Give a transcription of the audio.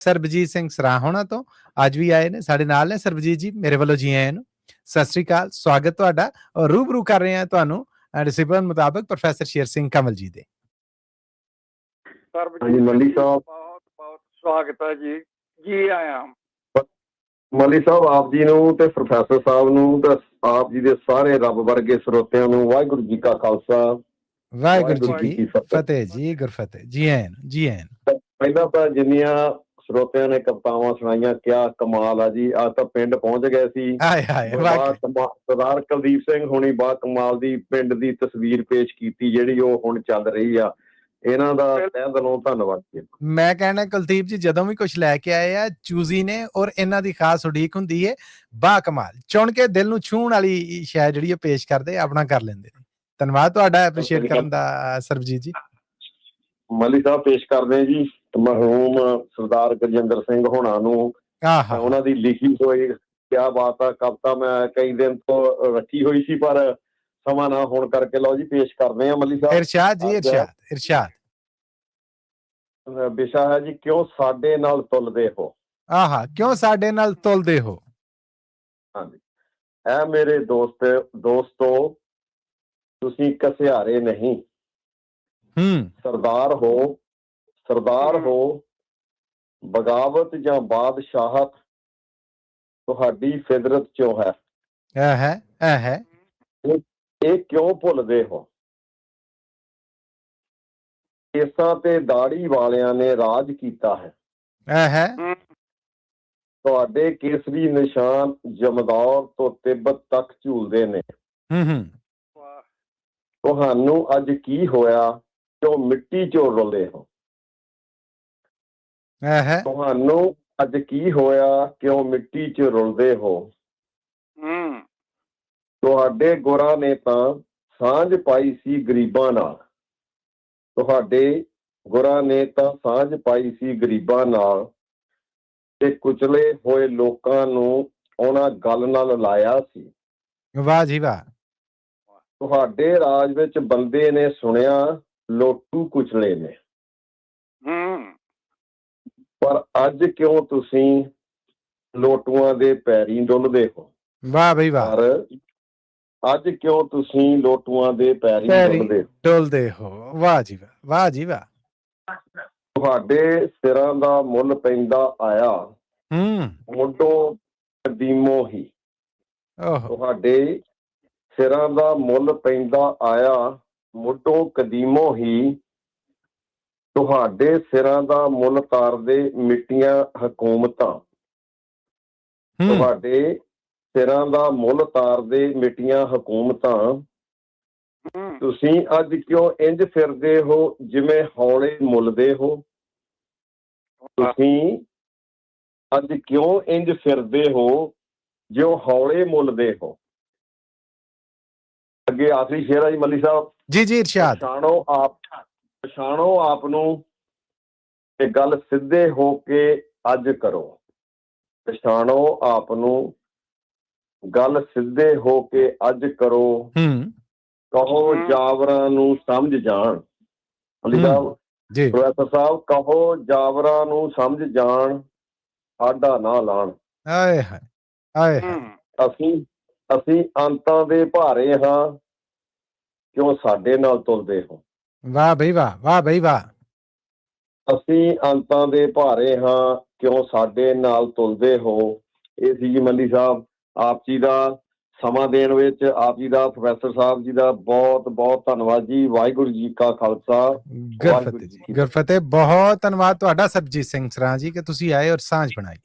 ਸਰਬਜੀਤ ਸਿੰਘ ਸਰਾਂ ਹੋਣਾ ਤੋਂ ਅੱਜ ਵੀ ਆਏ ਨੇ ਸਾਡੇ ਨਾਲ ਨੇ। ਸਰਬਜੀਤ ਜੀ ਮੇਰੇ ਵੱਲੋਂ ਜੀ ਆਇਆਂ ਨੂੰ ਸਤਿ ਸ੍ਰੀ ਅਕਾਲ, ਸਵਾਗਤ ਤੁਹਾਡਾ। ਔਰ ਰੂਬਰੂ ਕਰ ਰਹੇ ਹਾਂ ਤੁਹਾਨੂੰ ਡਿਸਿਪਲਿਨ ਮੁਤਾਬਕ ਪ੍ਰੋਫੈਸਰ ਸ਼ੇਰ ਸਿੰਘ ਕਮਲ ਜੀ ਦੇ। ਸਰਬਜੀਤ ਮੱਲੀ ਸਾਹਿਬ ਬਹੁਤ ਬਹੁਤ ਸਵਾਗਤ ਹੈ ਜੀ, ਜੀ ਆਇਆਂ। ਮੱਲੀ ਸਾਹਿਬ ਆਪ ਜੀ ਨੂੰ ਤੇ ਪ੍ਰੋਫੈਸਰ ਸਾਹਿਬ ਨੂੰ ਤੇ ਆਪ ਜੀ ਦੇ ਸਾਰੇ ਰੱਬ ਵਰਗੇ ਸਰੋਤਿਆਂ ਨੂੰ ਵਾਹਿਗੁਰੂ ਜੀ ਕਾ ਖਾਲਸਾ ਵਾਹਿਗੁਰੂ ਜੀ ਕੀ ਫਤਿਹ ਜੀ। ਗੁਰਫਤਿਹ ਜੀ ਆਇਆਂ ਨੂੰ, ਜੀ ਆਇਆਂ ਨੂੰ। ਪਹਿਲਾਂ ਤਾਂ ਜਿੰਨੀਆਂ ਸਰੋਤਿਆਂ ਨੇ ਕਵਿਤਾਵਾਂ ਸੁਣਾਈਆਂ ਕਿਆ ਕਮਾਲ ਆ ਜੀ। ਅੱਜ ਤਾਂ ਪਿੰਡ ਪਹੁੰਚ ਗਏ ਸੀ। ਸਰਦਾਰ ਕੁਲਦੀਪ ਸਿੰਘ ਹੁਣੀ ਬਾ ਕਮਾਲ ਦੀ ਪਿੰਡ ਦੀ ਤਸਵੀਰ ਪੇਸ਼ ਕੀਤੀ ਜਿਹੜੀ ਉਹ ਹੁਣ ਚੱਲ ਰਹੀ ਆ। ਇਹਨਾਂ ਦਾ ਤਹਿ ਦਿਲੋਂ ਧੰਨਵਾਦ ਜੀ। ਮੈਂ ਕਹਿਣਾ ਕੁਲਦੀਪ ਜੀ ਜਦੋਂ ਵੀ ਕੁਝ ਲੈ ਕੇ ਆਏ ਆ ਚੂਜ਼ੀ ਨੇ, ਔਰ ਇਹਨਾਂ ਦੀ ਖਾਸ ਉਡੀਕ ਹੁੰਦੀ ਹੈ ਬਾ ਕਮਾਲ ਚੁਣ ਕੇ ਦਿਲ ਨੂੰ ਛੂਹਣ ਵਾਲੀ ਸ਼ਾਇਦ ਜਿਹੜੀ ਉਹ ਪੇਸ਼ ਕਰਦੇ ਆਪਣਾ ਕਰ ਲੈਂਦੇ ਨੇ। ਧੰਨਵਾਦ ਤੁਹਾਡਾ ਐਪਰੀਸ਼ੀਏਟ ਕਰਨ ਦਾ ਸਰਬਜੀਤ ਜੀ। ਮੱਲੀ ਸਾਹਿਬ ਪੇਸ਼ ਕਰਦੇ ਜੀ ਮਰਹੂਮ ਸਰਦਾਰ ਗਜਿੰਦਰ ਸਿੰਘ ਹੋਣਾ ਨੂੰ ਉਹਨਾਂ ਦੀ ਲਿਖੀ ਹੋਈ ਕਿਆ ਬਾਤ ਆ ਕਵਿਤਾ ਮੈਂ ਕਈ ਦਿਨ ਤੋਂ ਰੱਖੀ ਹੋਈ ਸੀ ਪਰ ਸਮਾਂ ਨਾ ਹੋਣ ਕਰਕੇ ਲਓ ਜੀ ਪੇਸ਼ ਕਰਦੇ ਆ ਮੱਲੀ ਸਾਹਿਬ। ਇਰਸ਼ਾਦ ਜੀ, ਇਰਸ਼ਾਦ। ਵਿਸ਼ਾ ਹੈ ਜੀ ਕਿਉਂ ਸਾਡੇ ਨਾਲ ਤੁਲਦੇ ਹੋ। ਕਿਉਂ ਸਾਡੇ ਨਾਲ ਤੁਲਦੇ ਹੋ। ਹਾਂਜੀ, ਐ ਮੇਰੇ ਦੋਸਤੋ ਤੁਸੀਂ ਕਸਿਆਰੇ ਨਹੀਂ, ਸਰਦਾਰ ਹੋ ਬਗਾਵਤ ਜਾਂ ਬਾਦਸ਼ਾਹਤ ਤੁਹਾਡੀ ਫਿਦਰਤ ਚੋਂ ਹੈ। ਇਹ ਕਿਉਂ ਭੁੱਲਦੇ ਹੋ। ਕੇਸਾਂ ਤੇ ਦਾੜੀ ਵਾਲਿਆਂ ਨੇ ਰਾਜ ਕੀਤਾ ਹੈ। ਤੁਹਾਡੇ ਕੇਸਰੀ ਨਿਸ਼ਾਨ ਜਮਦੌਰ ਤੋਂ ਤਿੱਬਤ ਤੱਕ ਝੂਲਦੇ ਨੇ। ਤੁਹਾਨੂੰ ਅੱਜ ਕੀ ਹੋਇਆ ਕਿਉਂ ਮਿੱਟੀ ਚੋਂ ਰੁਲਦੇ ਹੋ। ਤੁਹਾਨੂੰ ਅੱਜ ਕੀ ਹੋਇਆ ਕਿਉਂ ਮਿੱਟੀ ਚ ਰੁਲਦੇ ਹੋ। ਤੁਹਾਡੇ ਗੁਰਾਂ ਨੇ ਤਾਂ ਸਾਂਝ ਪਾਈ ਸੀ ਗਰੀਬਾਂ ਨਾਲ। ਤੁਹਾਡੇ ਗੁਰਾਂ ਨੇ ਤਾਂ ਸਾਂਝ ਪਾਈ ਸੀ ਗਰੀਬਾਂ ਨਾਲ ਤੇ ਕੁਚਲੇ ਹੋਏ ਲੋਕਾਂ ਨੂੰ ਉਹਨਾਂ ਗੱਲ ਨਾਲ ਲਾਇਆ ਸੀ। ਵਾਹ ਜੀ ਵਾਹ। ਤੁਹਾਡੇ ਰਾਜ ਵਿੱਚ ਬੰਦੇ ਨੇ ਸੁਣਿਆ ਲੋਟੂ ਕੁਚਲੇ ਨੇ। ਪਰ ਅੱਜ ਕਿਉਂ ਤੁਸੀਂ ਲੋਟੂਆਂ ਦੇ ਪੈਰੀਂ ਡੁੱਲਦੇ ਹੋ। ਵਾਹ ਬਈ ਵਾਹ। ਪਰ ਅੱਜ ਕਿਉਂ ਤੁਸੀਂ ਲੋਟੂਆਂ ਦੇ ਪੈਰੀਂ ਡੁੱਲਦੇ ਹੋ। ਵਾਹ ਜੀ ਵਾਹ, ਵਾਹ ਜੀ ਵਾਹ। ਤੁਹਾਡੇ ਸਿਰਾਂ ਦਾ ਮੁੱਲ ਪੈਂਦਾ ਆਇਆ ਮੁੱਢੋਂ ਕਦੀਮੋਂ ਹੀ। ਤੁਹਾਡੇ ਸਿਰਾਂ ਦਾ ਮੁੱਲ ਪੈਂਦਾ ਆਇਆ ਮੁੱਢੋਂ ਕਦੀਮੋਂ ਹੀ। ਤੁਹਾਡੇ ਸਿਰਾਂ ਦਾ ਮੁੱਲ ਤਾਰਦੇ ਮਿੱਟੀਆਂ ਹਕੂਮਤਾਂ। ਤੁਹਾਡੇ ਸਿਰਾਂ ਦਾ ਮੁੱਲ ਤਾਰਦੇ ਮਿੱਟੀਆਂ ਹਕੂਮਤਾਂ। ਤੁਸੀਂ ਅੱਜ ਕਿਉਂ ਇੰਝ ਫਿਰਦੇ ਹੋ ਜਿਵੇਂ ਹੌਲੇ ਮੁੱਲਦੇ ਹੋ। ਤੁਸੀਂ ਅੱਜ ਕਿਉਂ ਇੰਝ ਫਿਰਦੇ ਹੋ ਜਿਉਂ ਹੌਲੇ ਮੁੱਲਦੇ ਹੋ। ਅੱਗੇ ਆਖਰੀ ਸ਼ੇਰ ਆ ਜੀ ਮੱਲੀ ਸਾਹਿਬ। ਜੀ ਇਰਸ਼ਾਦ। ਪਛਾਣੋ ਆਪ ਨੂੰ ਤੇ ਗੱਲ ਸਿੱਧੇ ਹੋ ਕੇ ਅੱਜ ਕਰੋ। ਪਛਾਣੋ ਆਪ ਨੂੰ ਗੱਲ ਸਿੱਧੇ ਹੋ ਕੇ ਅੱਜ ਕਰੋ। ਕਹੋ ਜਾਵਰਾਂ ਨੂੰ ਸਮਝ ਜਾਣ। ਅਲੀ ਸਾਹਿਬ ਪ੍ਰੋਫੈਸਰ ਸਾਹਿਬ ਕਹੋ ਜਾਵਰਾਂ ਨੂੰ ਸਮਝ ਜਾਣ ਸਾਡਾ ਨਾ ਲਾਣ। ਅਸੀਂ ਅੰਤਾਂ ਦੇ ਭਾਰੇ ਹਾਂ ਕਿਉਂ ਸਾਡੇ ਨਾਲ ਤੁਲਦੇ ਹੋ। ਵਾਹ ਬਈ ਵਾਹ, ਵਾਹ ਬਈ ਵਾਹ। ਅਸੀਂ ਅੰਤਾਂ ਦੇ ਭਾਰੇ ਹਾਂ ਕਿਉਂ ਸਾਡੇ ਨਾਲ ਤੁਲਦੇ ਹੋ। ਇਹ ਸੀ ਜੀ ਮੱਲੀ ਸਾਹਿਬ। ਆਪ ਜੀ ਦਾ ਸਮਾਂ ਦੇਣ ਵਿੱਚ ਆਪ ਜੀ ਦਾ ਪ੍ਰੋਫੈਸਰ ਸਾਹਿਬ ਜੀ ਦਾ ਬਹੁਤ ਬਹੁਤ ਧੰਨਵਾਦ ਜੀ। ਵਾਹਿਗੁਰੂ ਜੀ ਕਾ ਖਾਲਸਾ ਗੁਰਫਤਿਹ। ਬਹੁਤ ਧੰਨਵਾਦ ਤੁਹਾਡਾ ਸਰਬਜੀਤ ਸਿੰਘ ਸਰਾਂ ਜੀ ਕਿ ਤੁਸੀਂ ਆਏ ਔਰ ਸਾਂਝ ਬਣਾਈ।